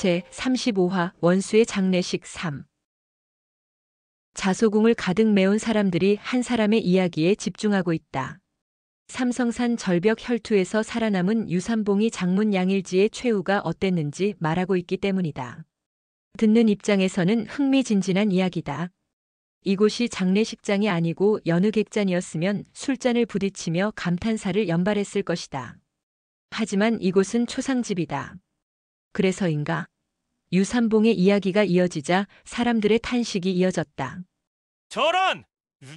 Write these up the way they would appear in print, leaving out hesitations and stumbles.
제35화 원수의 장례식 3. 자소궁을 가득 메운 사람들이 한 사람의 이야기에 집중하고 있다. 삼성산 절벽 혈투에서 살아남은 유삼봉이 장문 양일지의 최후가 어땠는지 말하고 있기 때문이다. 듣는 입장에서는 흥미진진한 이야기다. 이곳이 장례식장이 아니고 여느 객잔이었으면 술잔을 부딪히며 감탄사를 연발했을 것이다. 하지만 이곳은 초상집이다. 그래서인가? 유삼봉의 이야기가 이어지자 사람들의 탄식이 이어졌다. 저런!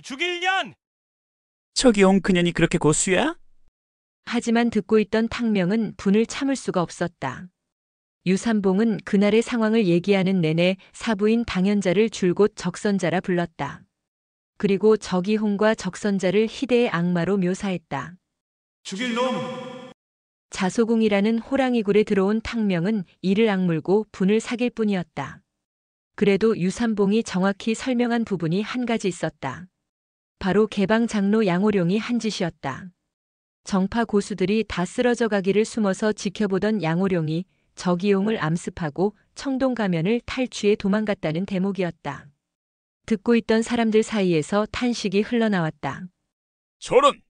죽일 년! 저기 온 그년이 그렇게 고수야? 하지만 듣고 있던 탕명은 분을 참을 수가 없었다. 유삼봉은 그날의 상황을 얘기하는 내내 사부인 방현자를 줄곧 적선자라 불렀다. 그리고 적이홍과 적선자를 희대의 악마로 묘사했다. 죽일 놈! 자소궁이라는 호랑이 굴에 들어온 탕명은 이를 악물고 분을 사길 뿐이었다. 그래도 유삼봉이 정확히 설명한 부분이 한 가지 있었다. 바로 개방 장로 양호룡이 한 짓이었다. 정파 고수들이 다 쓰러져 가기를 숨어서 지켜보던 양호룡이 적이용을 암습하고 청동 가면을 탈취해 도망갔다는 대목이었다. 듣고 있던 사람들 사이에서 탄식이 흘러나왔다. 저런!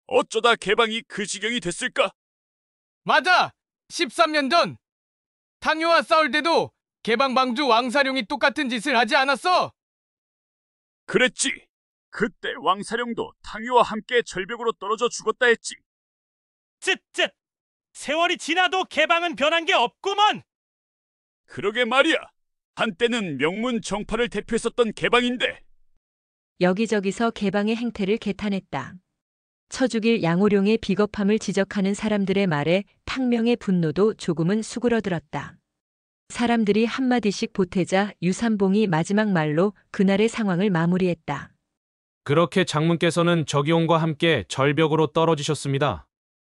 어쩌다 개방이 그 지경이 됐을까? 맞아! 13년 전! 탕유와 싸울 때도 개방방주 왕사룡이 똑같은 짓을 하지 않았어! 그랬지. 그때 왕사령도 탕유와 함께 절벽으로 떨어져 죽었다 했지. 쯧쯧! 세월이 지나도 개방은 변한 게 없구먼! 그러게 말이야. 한때는 명문 정파를 대표했었던 개방인데. 여기저기서 개방의 행태를 개탄했다. 쳐죽일 양호룡의 비겁함을 지적하는 사람들의 말에 탕명의 분노도 조금은 수그러들었다. 사람들이 한마디씩 보태자 유삼봉이 마지막 말로 그날의 상황을 마무리했다. 그렇게 장문께서는 적이용과 함께 절벽으로 떨어지셨습니다.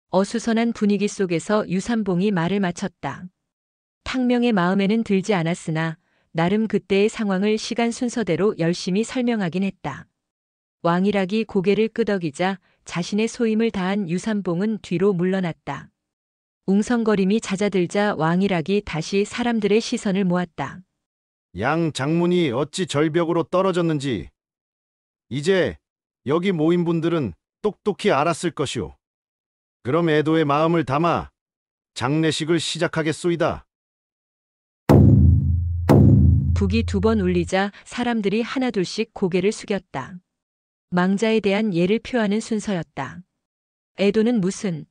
어수선한 분위기 속에서 유삼봉이 말을 마쳤다. 탕명의 마음에는 들지 않았으나 나름 그때의 상황을 시간 순서대로 열심히 설명하긴 했다. 왕일학이 고개를 끄덕이자 자신의 소임을 다한 유삼봉은 뒤로 물러났다. 웅성거림이 잦아들자 왕일학이 다시 사람들의 시선을 모았다. 양 장문이 어찌 절벽으로 떨어졌는지 이제 여기 모인 분들은 똑똑히 알았을 것이오. 그럼 애도의 마음을 담아 장례식을 시작하겠소이다. 북이 2번 울리자 사람들이 하나둘씩 고개를 숙였다. 망자에 대한 예를 표하는 순서였다. 애도는 무슨?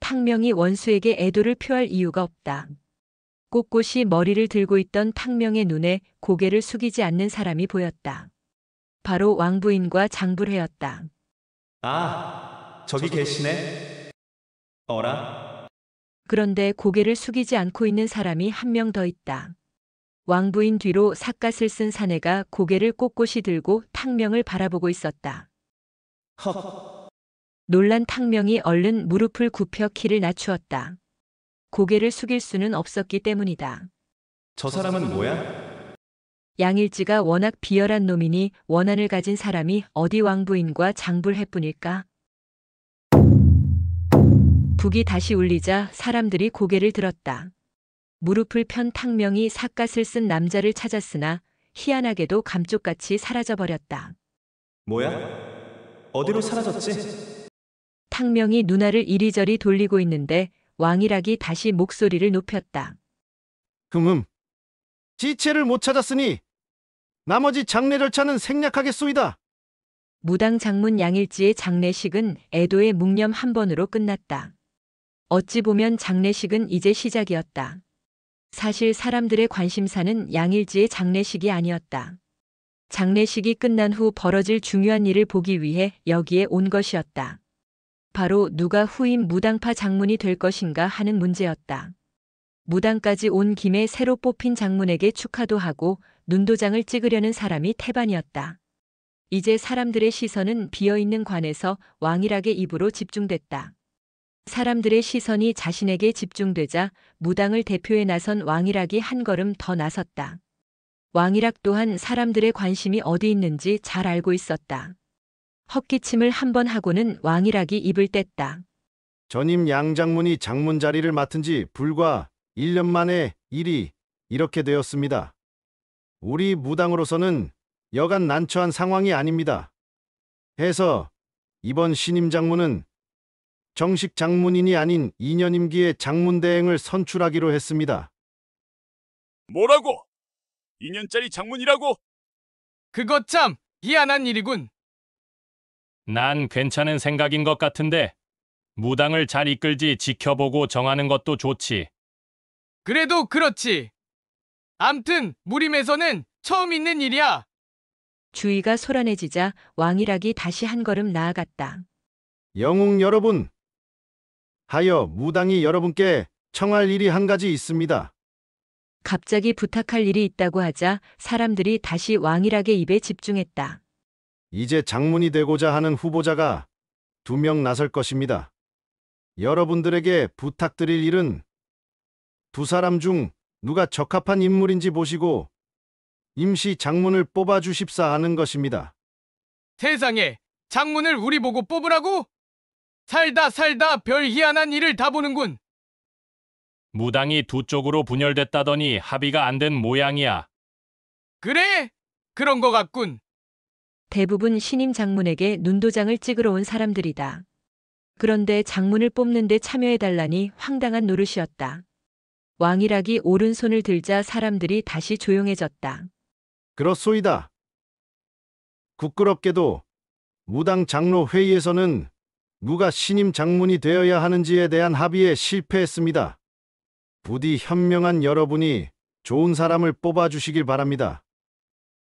탕명이 원수에게 애도를 표할 이유가 없다. 꼿꼿이 머리를 들고 있던 탕명의 눈에 고개를 숙이지 않는 사람이 보였다. 바로 왕부인과 장불회였다. 아, 저기 계시네. 어라? 그런데 고개를 숙이지 않고 있는 사람이 한 명 더 있다. 왕부인 뒤로 삿갓을 쓴 사내가 고개를 꼿꼿이 들고 탕명을 바라보고 있었다. 헉, 놀란 탕명이 얼른 무릎을 굽혀 키를 낮추었다. 고개를 숙일 수는 없었기 때문이다. 저 사람은 뭐야? 양일지가 워낙 비열한 놈이니 원한을 가진 사람이 어디 왕부인과 장불회뿐일까? 북이 다시 울리자 사람들이 고개를 들었다. 무릎을 편 탕명이 삿갓을 쓴 남자를 찾았으나 희한하게도 감쪽같이 사라져버렸다. 뭐야? 어디로 사라졌지? 탕명이 눈알을 이리저리 돌리고 있는데 왕일학이 다시 목소리를 높였다. 지체를 못 찾았으니 나머지 장례 절차는 생략하겠소이다. 무당 장문 양일지의 장례식은 애도의 묵념 한 번으로 끝났다. 어찌 보면 장례식은 이제 시작이었다. 사실 사람들의 관심사는 양일지의 장례식이 아니었다. 장례식이 끝난 후 벌어질 중요한 일을 보기 위해 여기에 온 것이었다. 바로 누가 후임 무당파 장문이 될 것인가 하는 문제였다. 무당까지 온 김에 새로 뽑힌 장문에게 축하도 하고 눈도장을 찍으려는 사람이 태반이었다. 이제 사람들의 시선은 비어있는 관에서 왕일학의 입으로 집중됐다. 사람들의 시선이 자신에게 집중되자 무당을 대표해 나선 왕일학이 한 걸음 더 나섰다. 왕일학 또한 사람들의 관심이 어디 있는지 잘 알고 있었다. 헛기침을 한 번 하고는 왕일학이 입을 뗐다. 전임 양 장문이 장문 자리를 맡은 지 불과 1년 만에 일이 이렇게 되었습니다. 우리 무당으로서는 여간 난처한 상황이 아닙니다. 해서 이번 신임 장문은 정식 장문인이 아닌 2년 임기의 장문대행을 선출하기로 했습니다. 뭐라고? 2년짜리 장문이라고? 그것 참 희한한 일이군. 난 괜찮은 생각인 것 같은데 무당을 잘 이끌지 지켜보고 정하는 것도 좋지. 그래도 그렇지. 암튼 무림에서는 처음 있는 일이야. 주위가 소란해지자 왕일학이 다시 한 걸음 나아갔다. 영웅 여러분, 하여 무당이 여러분께 청할 일이 한 가지 있습니다. 갑자기 부탁할 일이 있다고 하자 사람들이 다시 왕일학의 입에 집중했다. 이제 장문이 되고자 하는 후보자가 2명 나설 것입니다. 여러분들에게 부탁드릴 일은 2사람 중 누가 적합한 인물인지 보시고 임시 장문을 뽑아주십사 하는 것입니다. 세상에, 장문을 우리 보고 뽑으라고? 살다 별 희한한 일을 다 보는군. 무당이 두 쪽으로 분열됐다더니 합의가 안 된 모양이야. 그래? 그런 거 같군. 대부분 신임 장문에게 눈도장을 찍으러 온 사람들이다. 그런데 장문을 뽑는데 참여해달라니 황당한 노릇이었다. 왕일학이 오른손을 들자 사람들이 다시 조용해졌다. 그렇소이다. 부끄럽게도 무당 장로 회의에서는 누가 신임 장문이 되어야 하는지에 대한 합의에 실패했습니다. 부디 현명한 여러분이 좋은 사람을 뽑아주시길 바랍니다.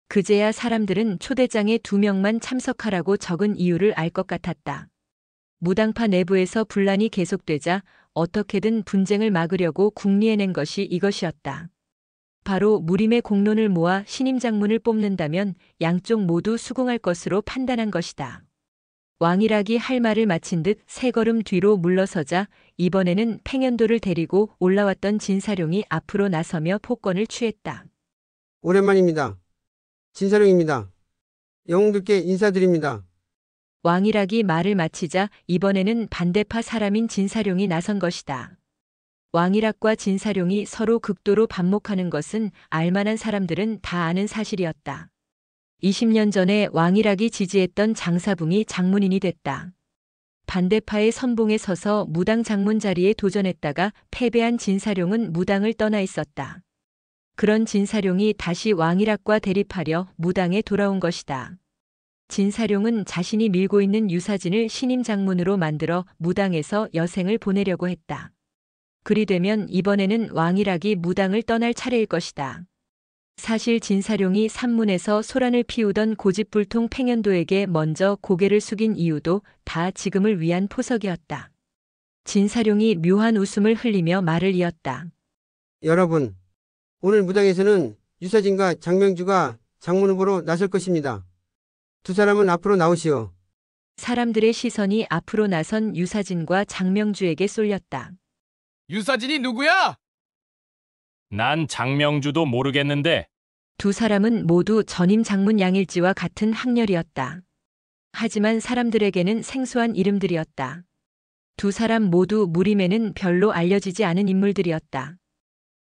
그제야 사람들은 초대장에 2명만 참석하라고 적은 이유를 알 것 같았다. 무당파 내부에서 분란이 계속되자 어떻게든 분쟁을 막으려고 궁리해낸 것이 이것이었다. 바로 무림의 공론을 모아 신임 장문을 뽑는다면 양쪽 모두 수긍할 것으로 판단한 것이다. 왕일학이 할 말을 마친 듯 3걸음 뒤로 물러서자 이번에는 팽현도를 데리고 올라왔던 진사룡이 앞으로 나서며 폭권을 취했다. 오랜만입니다. 진사룡입니다. 영웅들께 인사드립니다. 왕일학이 말을 마치자 이번에는 반대파 사람인 진사룡이 나선 것이다. 왕일학과 진사룡이 서로 극도로 반목하는 것은 알만한 사람들은 다 아는 사실이었다. 20년 전에 왕일학이 지지했던 장사붕이 장문인이 됐다. 반대파의 선봉에 서서 무당 장문 자리에 도전했다가 패배한 진사룡은 무당을 떠나 있었다. 그런 진사룡이 다시 왕일학과 대립하려 무당에 돌아온 것이다. 진사룡은 자신이 밀고 있는 유사진을 신임 장문으로 만들어 무당에서 여생을 보내려고 했다. 그리 되면 이번에는 왕일학이 무당을 떠날 차례일 것이다. 사실 진사룡이 산문에서 소란을 피우던 고집불통 팽현도에게 먼저 고개를 숙인 이유도 다 지금을 위한 포석이었다. 진사룡이 묘한 웃음을 흘리며 말을 이었다. 여러분, 오늘 무당에서는 유사진과 장명주가 장문 후보로 나설 것입니다. 2사람은 앞으로 나오시오. 사람들의 시선이 앞으로 나선 유사진과 장명주에게 쏠렸다. 유사진이 누구야? 난 장명주도 모르겠는데 2사람은 모두 전임 장문 양일지와 같은 학렬이었다. 하지만 사람들에게는 생소한 이름들이었다. 2사람 모두 무림에는 별로 알려지지 않은 인물들이었다.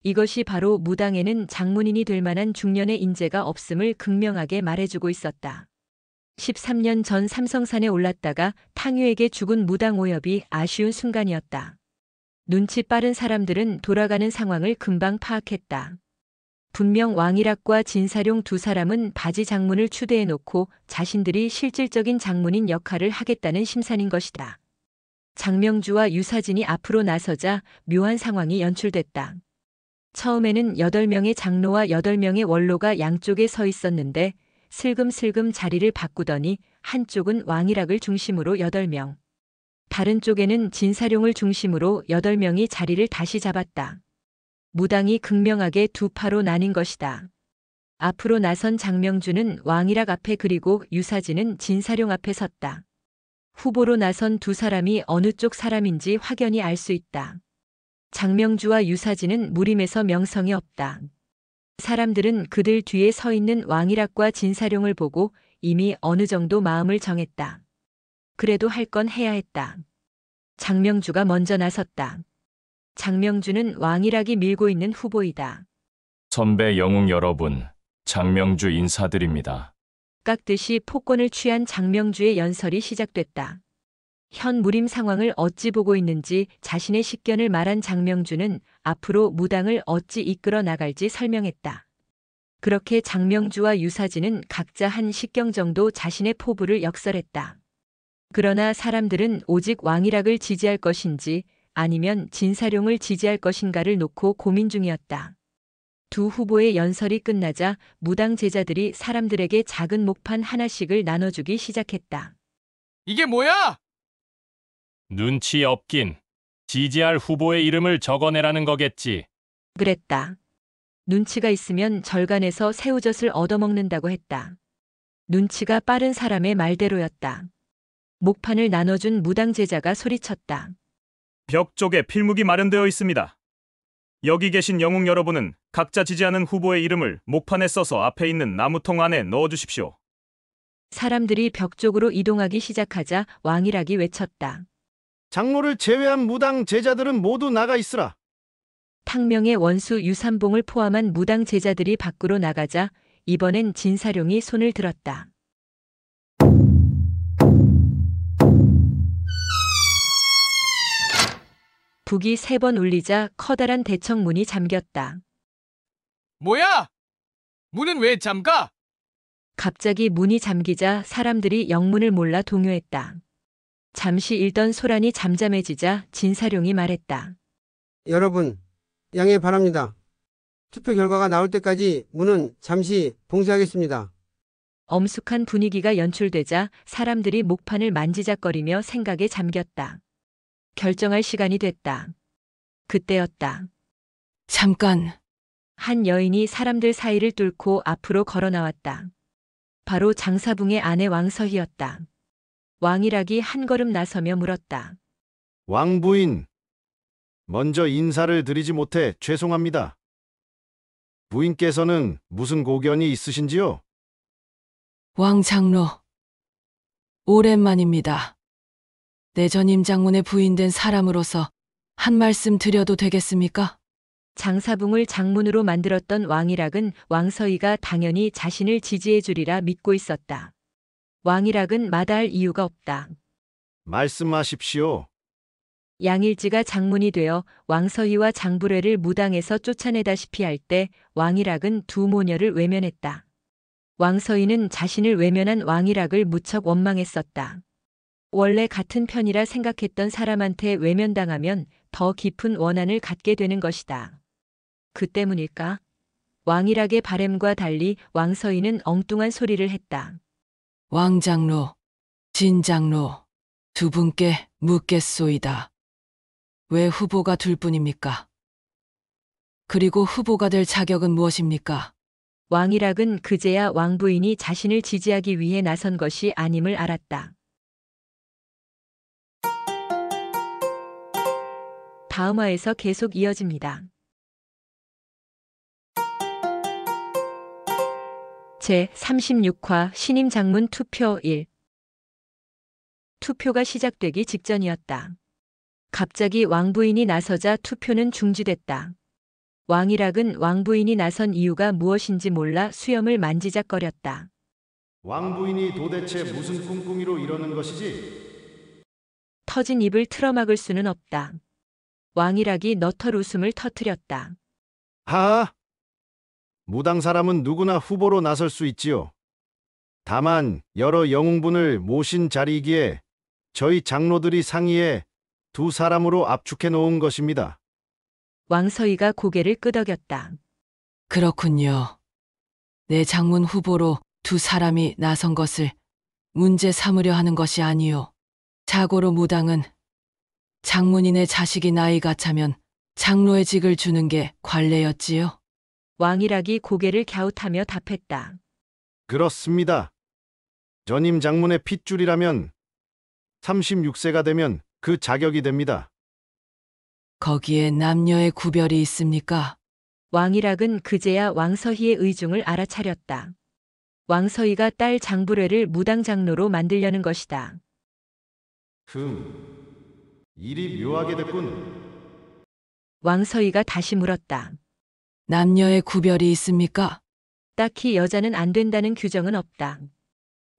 이것이 바로 무당에는 장문인이 될 만한 중년의 인재가 없음을 극명하게 말해주고 있었다. 13년 전 삼성산에 올랐다가 탕유에게 죽은 무당 오엽이 아쉬운 순간이었다. 눈치 빠른 사람들은 돌아가는 상황을 금방 파악했다. 분명 왕일학과 진사룡 2사람은 바지 장문을 추대해놓고 자신들이 실질적인 장문인 역할을 하겠다는 심산인 것이다. 장명주와 유사진이 앞으로 나서자 묘한 상황이 연출됐다. 처음에는 8명의 장로와 8명의 원로가 양쪽에 서 있었는데 슬금슬금 자리를 바꾸더니 한쪽은 왕일학을 중심으로 8명, 다른 쪽에는 진사룡을 중심으로 8명이 자리를 다시 잡았다. 무당이 극명하게 2파로 나뉜 것이다. 앞으로 나선 장명주는 왕일학 앞에 그리고 유사진은 진사룡 앞에 섰다. 후보로 나선 2사람이 어느 쪽 사람인지 확연히 알 수 있다. 장명주와 유사진은 무림에서 명성이 없다. 사람들은 그들 뒤에 서 있는 왕일학과 진사룡을 보고 이미 어느 정도 마음을 정했다. 그래도 할 건 해야 했다. 장명주가 먼저 나섰다. 장명주는 왕일학이 밀고 있는 후보이다. 선배 영웅 여러분, 장명주 인사드립니다. 깎듯이 폭권을 취한 장명주의 연설이 시작됐다. 현 무림 상황을 어찌 보고 있는지 자신의 식견을 말한 장명주는 앞으로 무당을 어찌 이끌어 나갈지 설명했다. 그렇게 장명주와 유사진은 각자 한 식경 정도 자신의 포부를 역설했다. 그러나 사람들은 오직 왕일학을 지지할 것인지 아니면 진사룡을 지지할 것인가를 놓고 고민 중이었다. 두 후보의 연설이 끝나자 무당 제자들이 사람들에게 작은 목판 하나씩을 나눠주기 시작했다. 이게 뭐야? 눈치 없긴. 지지할 후보의 이름을 적어내라는 거겠지. 그랬다. 눈치가 있으면 절간에서 새우젓을 얻어먹는다고 했다. 눈치가 빠른 사람의 말대로였다. 목판을 나눠준 무당 제자가 소리쳤다. 벽 쪽에 필묵이 마련되어 있습니다. 여기 계신 영웅 여러분은 각자 지지하는 후보의 이름을 목판에 써서 앞에 있는 나무통 안에 넣어주십시오. 사람들이 벽 쪽으로 이동하기 시작하자 왕일학이 외쳤다. 장로를 제외한 무당 제자들은 모두 나가 있으라. 탕명의 원수 유삼봉을 포함한 무당 제자들이 밖으로 나가자 이번엔 진사룡이 손을 들었다. 북이 3번 울리자 커다란 대청문이 잠겼다. 뭐야? 문은 왜 잠가? 갑자기 문이 잠기자 사람들이 영문을 몰라 동요했다. 잠시 읽던 소란이 잠잠해지자 진사룡이 말했다. 여러분, 양해 바랍니다. 투표 결과가 나올 때까지 문은 잠시 봉쇄하겠습니다. 엄숙한 분위기가 연출되자 사람들이 목판을 만지작거리며 생각에 잠겼다. 결정할 시간이 됐다. 그때였다. 잠깐, 한 여인이 사람들 사이를 뚫고 앞으로 걸어 나왔다. 바로 장사붕의 아내 왕서희였다. 왕일학이 한 걸음 나서며 물었다. 왕부인, 먼저 인사를 드리지 못해 죄송합니다. 부인께서는 무슨 고견이 있으신지요? 왕 장로. 오랜만입니다. 내 전임 장문의 부인된 사람으로서 한 말씀 드려도 되겠습니까? 장사붕을 장문으로 만들었던 왕일학은 왕서희가 당연히 자신을 지지해 주리라 믿고 있었다. 왕일학은 마다할 이유가 없다. 말씀하십시오. 양일지가 장문이 되어 왕서희와 장불회를 무당에서 쫓아내다시피 할 때 왕일학은 두 모녀를 외면했다. 왕서희는 자신을 외면한 왕일학을 무척 원망했었다. 원래 같은 편이라 생각했던 사람한테 외면당하면 더 깊은 원한을 갖게 되는 것이다. 그 때문일까? 왕일학의 바램과 달리 왕서희는 엉뚱한 소리를 했다. 왕 장로, 진 장로, 두 분께 묻겠소이다. 왜 후보가 둘 뿐입니까? 그리고 후보가 될 자격은 무엇입니까? 왕일학은 그제야 왕부인이 자신을 지지하기 위해 나선 것이 아님을 알았다. 다음화에서 계속 이어집니다. 제36화 신임 장문 투표 1. 투표가 시작되기 직전이었다. 갑자기 왕부인이 나서자 투표는 중지됐다. 왕일학은 왕부인이 나선 이유가 무엇인지 몰라 수염을 만지작거렸다. 왕부인이 도대체 무슨 꿍꿍이로 이러는 것이지? 터진 입을 틀어막을 수는 없다. 왕일학이 너털 웃음을 터뜨렸다. 하하! 무당 사람은 누구나 후보로 나설 수 있지요. 다만 여러 영웅분을 모신 자리이기에 저희 장로들이 상의해 두 사람으로 압축해 놓은 것입니다. 왕서희가 고개를 끄덕였다. 그렇군요. 내 장문 후보로 두 사람이 나선 것을 문제 삼으려 하는 것이 아니요. 자고로 무당은 장문인의 자식이 나이가 차면 장로의 직을 주는 게 관례였지요. 왕일학이 고개를 갸웃하며 답했다. 그렇습니다. 전임 장문의 핏줄이라면 36세가 되면 그 자격이 됩니다. 거기에 남녀의 구별이 있습니까? 왕일학은 그제야 왕서희의 의중을 알아차렸다. 왕서희가 딸 장불회를 무당 장로로 만들려는 것이다. 일이 묘하게 됐군. 왕서희가 다시 물었다. 남녀의 구별이 있습니까? 딱히 여자는 안 된다는 규정은 없다.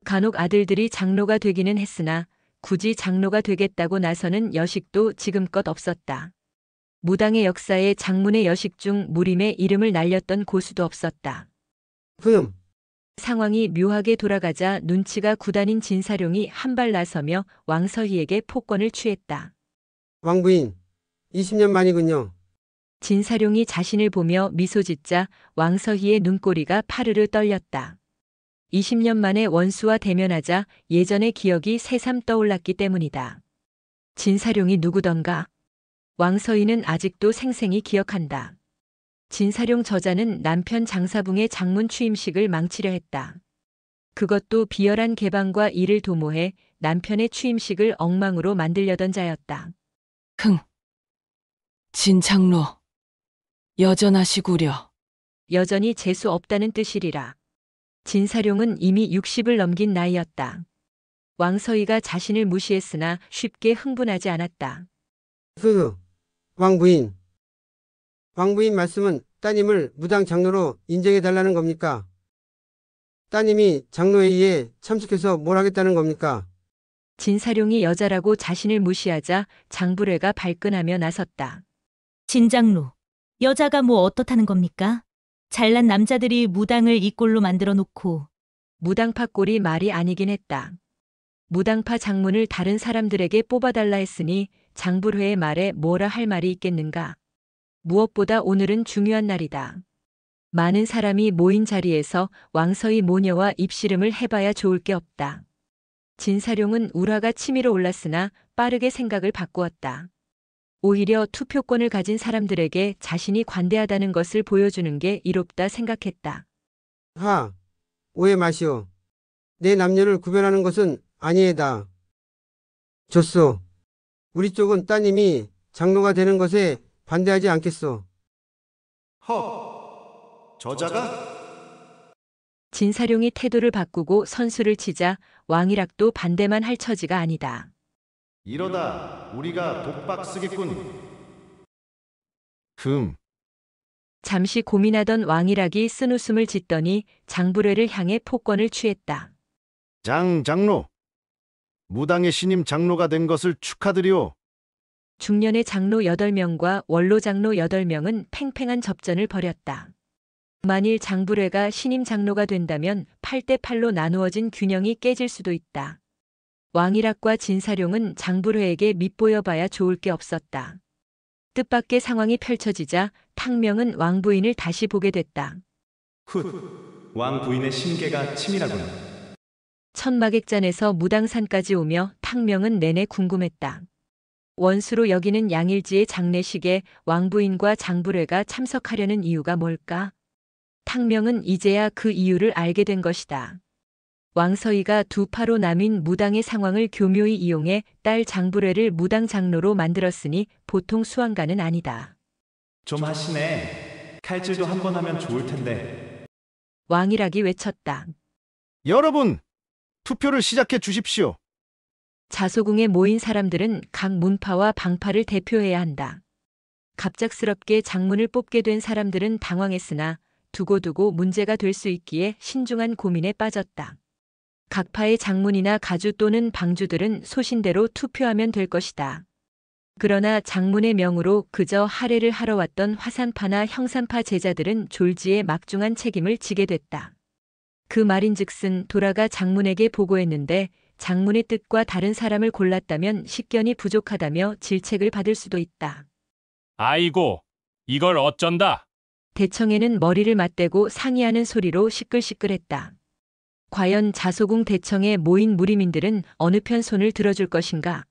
간혹 아들들이 장로가 되기는 했으나 굳이 장로가 되겠다고 나서는 여식도 지금껏 없었다. 무당의 역사에 장문의 여식 중 무림의 이름을 날렸던 고수도 없었다. 그럼 상황이 묘하게 돌아가자 눈치가 구단인 진사룡이 한 발 나서며 왕서희에게 폭권을 취했다. 왕부인 20년 만이군요. 진사룡이 자신을 보며 미소 짓자 왕서희의 눈꼬리가 파르르 떨렸다. 20년 만에 원수와 대면하자 예전의 기억이 새삼 떠올랐기 때문이다. 진사룡이 누구던가? 왕서희는 아직도 생생히 기억한다. 진사룡 저자는 남편 장사붕의 장문 취임식을 망치려 했다. 그것도 비열한 개방과 이를 도모해 남편의 취임식을 엉망으로 만들려던 자였다. 흥. 진장로. 여전하시구려. 여전히 재수 없다는 뜻이리라. 진사룡은 이미 60을 넘긴 나이였다. 왕서희가 자신을 무시했으나 쉽게 흥분하지 않았다. 왕부인. 왕부인 말씀은 따님을 무당 장로로 인정해 달라는 겁니까? 따님이 장로회의에 참석해서 뭘 하겠다는 겁니까? 진사룡이 여자라고 자신을 무시하자 장불회가 발끈하며 나섰다. 진장로, 여자가 뭐 어떻다는 겁니까? 잘난 남자들이 무당을 이 꼴로 만들어 놓고. 무당파 꼴이 말이 아니긴 했다. 무당파 장문을 다른 사람들에게 뽑아달라 했으니 장불회의 말에 뭐라 할 말이 있겠는가. 무엇보다 오늘은 중요한 날이다. 많은 사람이 모인 자리에서 왕서희 모녀와 입씨름을 해봐야 좋을 게 없다. 진사룡은 울화가 치밀어 올랐으나 빠르게 생각을 바꾸었다. 오히려 투표권을 가진 사람들에게 자신이 관대하다는 것을 보여주는 게 이롭다 생각했다. 오해 마시오. 내 남녀를 구별하는 것은 아니에다. 좋소. 우리 쪽은 따님이 장로가 되는 것에 반대하지 않겠소. 저자가? 진사룡이 태도를 바꾸고 선수를 치자 왕일학도 반대만 할 처지가 아니다. 이러다 우리가 독박 쓰겠군. 잠시 고민하던 왕일학이 쓴웃음을 짓더니 장불회를 향해 폭권을 취했다. 장로. 무당의 신임 장로가 된 것을 축하드리오. 중년의 장로 8명과 원로 장로 8명은 팽팽한 접전을 벌였다. 만일 장불회가 신임 장로가 된다면 8대8로 나누어진 균형이 깨질 수도 있다. 왕일학과 진사룡은 장불회에게 밑보여봐야 좋을 게 없었다. 뜻밖의 상황이 펼쳐지자 탕명은 왕부인을 다시 보게 됐다. 왕 부인의 심계가 치밀하구나. 천마객잔에서 무당산까지 오며 탕명은 내내 궁금했다. 원수로 여기는 양일지의 장례식에 왕부인과 장불회가 참석하려는 이유가 뭘까? 탕명은 이제야 그 이유를 알게 된 것이다. 왕서희가 두 파로 나뉜 무당의 상황을 교묘히 이용해 딸 장불회를 무당 장로로 만들었으니 보통 수완가는 아니다. 좀 하시네. 칼질도 한 번 하면 좋을 텐데. 왕일학이 외쳤다. 여러분, 투표를 시작해 주십시오. 자소궁에 모인 사람들은 각 문파와 방파를 대표해야 한다. 갑작스럽게 장문을 뽑게 된 사람들은 당황했으나 두고두고 문제가 될 수 있기에 신중한 고민에 빠졌다. 각 파의 장문이나 가주 또는 방주들은 소신대로 투표하면 될 것이다. 그러나 장문의 명으로 그저 할애를 하러 왔던 화산파나 형산파 제자들은 졸지에 막중한 책임을 지게 됐다. 그 말인즉슨 돌아가 장문에게 보고했는데 장문의 뜻과 다른 사람을 골랐다면 식견이 부족하다며 질책을 받을 수도 있다. 아이고, 이걸 어쩐다. 대청에는 머리를 맞대고 상의하는 소리로 시끌시끌했다. 과연 자소궁 대청에 모인 무리민들은 어느 편 손을 들어줄 것인가?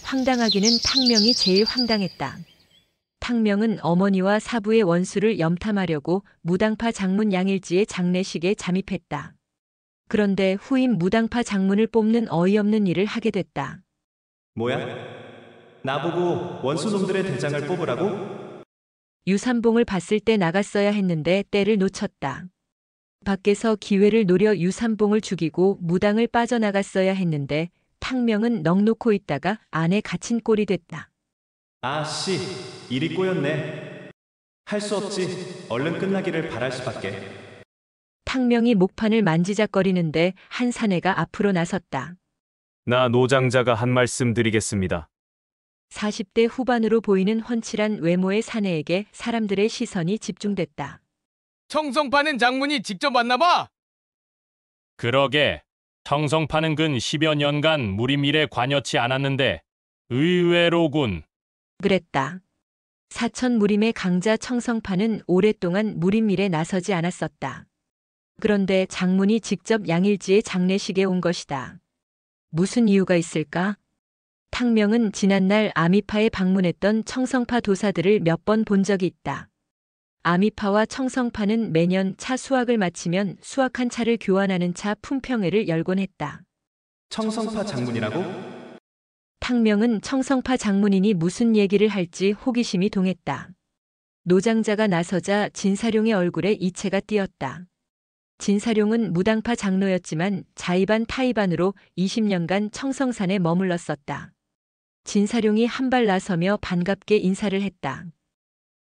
황당하기는 탕명이 제일 황당했다. 탕명은 어머니와 사부의 원수를 염탐하려고 무당파 장문 양일지의 장례식에 잠입했다. 그런데 후임 무당파 장문을 뽑는 어이없는 일을 하게 됐다. 뭐야? 나보고 원수놈들의 대장을 뽑으라고? 유삼봉을 봤을 때 나갔어야 했는데 때를 놓쳤다. 밖에서 기회를 노려 유삼봉을 죽이고 무당을 빠져나갔어야 했는데 탕명은 넋 놓고 있다가 안에 갇힌 꼴이 됐다. 아씨, 일이 꼬였네. 할 수 없지. 얼른 끝나기를 바랄 수밖에. 탕명이 목판을 만지작거리는데 한 사내가 앞으로 나섰다. 나 노장자가 한 말씀 드리겠습니다. 40대 후반으로 보이는 훤칠한 외모의 사내에게 사람들의 시선이 집중됐다. 청성파는 장문이 직접 왔나 봐. 그러게 청성파는 근 10여 년간 무림일에 관여치 않았는데 의외로군. 그랬다. 사천 무림의 강자 청성파는 오랫동안 무림일에 나서지 않았었다. 그런데 장문이 직접 양일지의 장례식에 온 것이다. 무슨 이유가 있을까? 탕명은 지난날 아미파에 방문했던 청성파 도사들을 몇 번 본 적이 있다. 아미파와 청성파는 매년 차 수확을 마치면 수확한 차를 교환하는 차 품평회를 열곤 했다. 청성파 장문이라고? 탕명은 청성파 장문인이 무슨 얘기를 할지 호기심이 동했다. 노장자가 나서자 진사룡의 얼굴에 이체가 띄었다. 진사룡은 무당파 장로였지만 자의반 타의반으로 20년간 청성산에 머물렀었다. 진사룡이 한 발 나서며 반갑게 인사를 했다.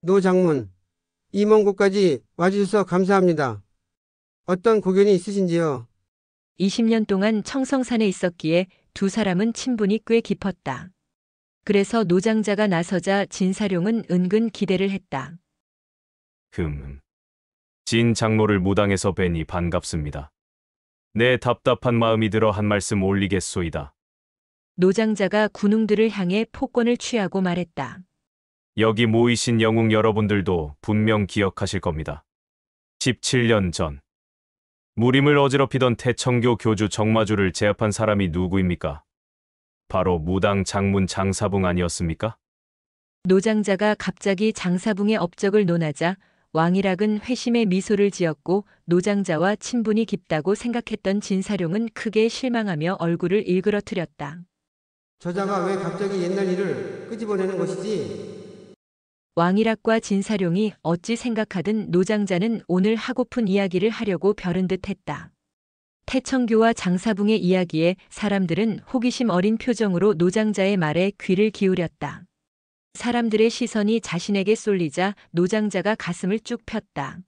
노 장문, 이 먼 곳까지 와주셔서 감사합니다. 어떤 고견이 있으신지요? 20년 동안 청성산에 있었기에 두 사람은 친분이 꽤 깊었다. 그래서 노장자가 나서자 진사룡은 은근 기대를 했다. 진 장로를 무당에서 뵈니 반갑습니다. 내 답답한 마음이 들어 한 말씀 올리겠소이다. 노장자가 군웅들을 향해 폭권을 취하고 말했다. 여기 모이신 영웅 여러분들도 분명 기억하실 겁니다. 17년 전 무림을 어지럽히던 태청교 교주 정마주를 제압한 사람이 누구입니까? 바로 무당 장문 장사붕 아니었습니까? 노장자가 갑자기 장사붕의 업적을 논하자 왕일학은 회심의 미소를 지었고 노장자와 친분이 깊다고 생각했던 진사룡은 크게 실망하며 얼굴을 일그러뜨렸다. 저자가 왜 갑자기 옛날 일을 끄집어내는 것이지? 왕일학과 진사룡이 어찌 생각하든 노장자는 오늘 하고픈 이야기를 하려고 벼른 듯 했다. 태청교와 장사붕의 이야기에 사람들은 호기심 어린 표정으로 노장자의 말에 귀를 기울였다. 사람들의 시선이 자신에게 쏠리자 노장자가 가슴을 쭉 폈다.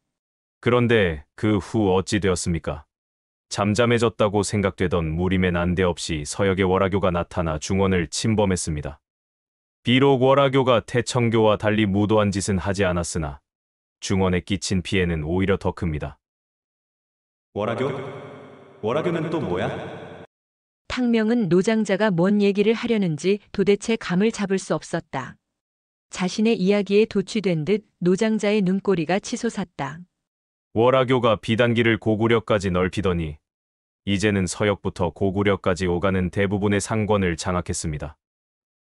그런데 그 후 어찌 되었습니까? 잠잠해졌다고 생각되던 무림에 난데없이 서역의 월화교가 나타나 중원을 침범했습니다. 비록 월화교가 태청교와 달리 무도한 짓은 하지 않았으나 중원에 끼친 피해는 오히려 더 큽니다. 월화교? 월화교는 또 뭐야? 탕명은 노장자가 뭔 얘기를 하려는지 도대체 감을 잡을 수 없었다. 자신의 이야기에 도취된 듯 노장자의 눈꼬리가 치솟았다. 월화교가 비단기를 고구려까지 넓히더니 이제는 서역부터 고구려까지 오가는 대부분의 상권을 장악했습니다.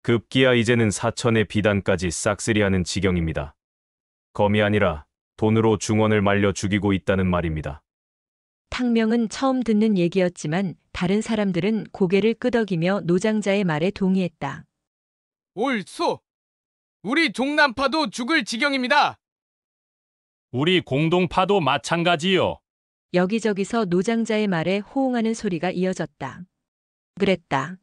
급기야 이제는 사천의 비단까지 싹쓸이하는 지경입니다. 검이 아니라 돈으로 중원을 말려 죽이고 있다는 말입니다. 탕명은 처음 듣는 얘기였지만 다른 사람들은 고개를 끄덕이며 노장자의 말에 동의했다. 옳소. 우리 종남파도 죽을 지경입니다. 우리 공동파도 마찬가지요. 여기저기서 노장자의 말에 호응하는 소리가 이어졌다. 그랬다.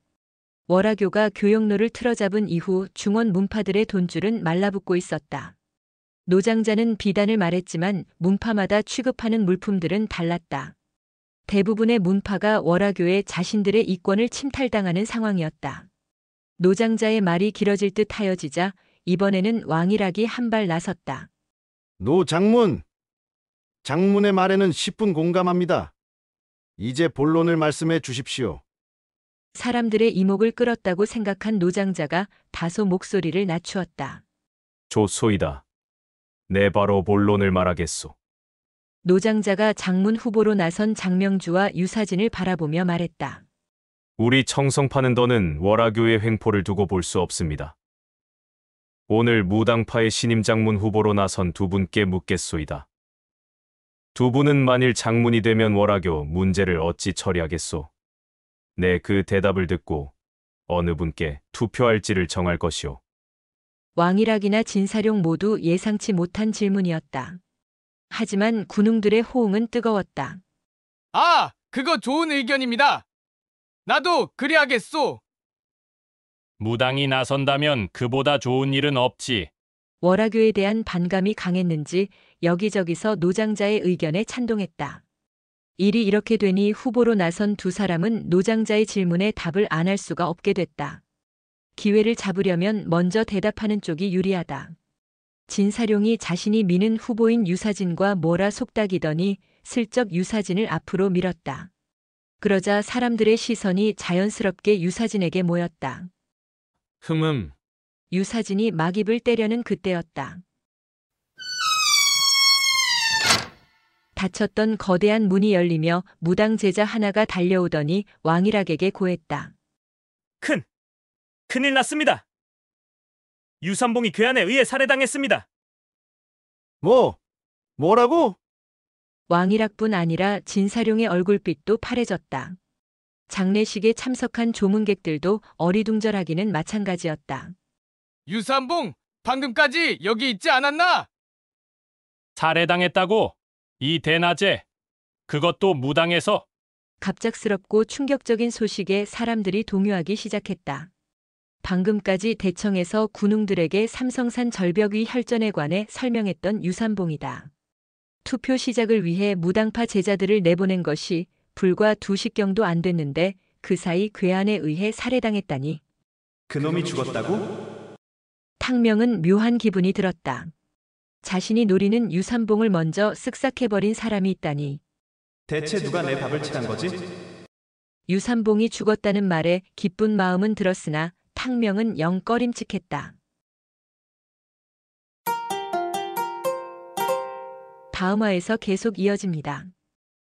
월화교가 교역로를 틀어잡은 이후 중원 문파들의 돈줄은 말라붙고 있었다. 노장자는 비단을 말했지만 문파마다 취급하는 물품들은 달랐다. 대부분의 문파가 월화교에 자신들의 이권을 침탈당하는 상황이었다. 노장자의 말이 길어질 듯 하여지자 이번에는 왕일학이 한 발 나섰다. 노 장문! 장문의 말에는 10분 공감합니다. 이제 본론을 말씀해 주십시오. 사람들의 이목을 끌었다고 생각한 노장자가 다소 목소리를 낮추었다. 좋소이다. 내 바로 본론을 말하겠소. 노장자가 장문 후보로 나선 장명주와 유사진을 바라보며 말했다. 우리 청성파는 더는 월화교의 횡포를 두고 볼 수 없습니다. 오늘 무당파의 신임 장문 후보로 나선 두 분께 묻겠소이다. 두 분은 만일 장문이 되면 월화교 문제를 어찌 처리하겠소? 네, 그 대답을 듣고 어느 분께 투표할지를 정할 것이오. 왕일학이나 진사룡 모두 예상치 못한 질문이었다. 하지만 군웅들의 호응은 뜨거웠다. 아, 그거 좋은 의견입니다. 나도 그리하겠소. 무당이 나선다면 그보다 좋은 일은 없지. 월화교에 대한 반감이 강했는지 여기저기서 노장자의 의견에 찬동했다. 일이 이렇게 되니 후보로 나선 두 사람은 노장자의 질문에 답을 안 할 수가 없게 됐다. 기회를 잡으려면 먼저 대답하는 쪽이 유리하다. 진사룡이 자신이 미는 후보인 유사진과 뭐라 속닥이더니 슬쩍 유사진을 앞으로 밀었다. 그러자 사람들의 시선이 자연스럽게 유사진에게 모였다. 유사진이 막입을 때려는 그때였다. 닫혔던 거대한 문이 열리며 무당 제자 하나가 달려오더니 왕일학에게 고했다. 큰일 났습니다. 유삼봉이 괴한에 의해 살해당했습니다. 뭐라고? 왕일학뿐 아니라 진사룡의 얼굴빛도 파래졌다. 장례식에 참석한 조문객들도 어리둥절하기는 마찬가지였다. 유삼봉, 방금까지 여기 있지 않았나? 살해당했다고? 이 대낮에? 그것도 무당에서? 갑작스럽고 충격적인 소식에 사람들이 동요하기 시작했다. 방금까지 대청에서 군웅들에게 삼성산 절벽위 혈전에 관해 설명했던 유삼봉이다. 투표 시작을 위해 무당파 제자들을 내보낸 것이 불과 2시경도 안 됐는데 그 사이 괴한에 의해 살해당했다니. 그놈이 죽었다고? 탕명은 묘한 기분이 들었다. 자신이 노리는 유삼봉을 먼저 쓱싹해버린 사람이 있다니. 대체 누가 내 밥을 치간 거지? 유삼봉이 죽었다는 말에 기쁜 마음은 들었으나 탕명은 영 꺼림칙했다. 다음 화에서 계속 이어집니다.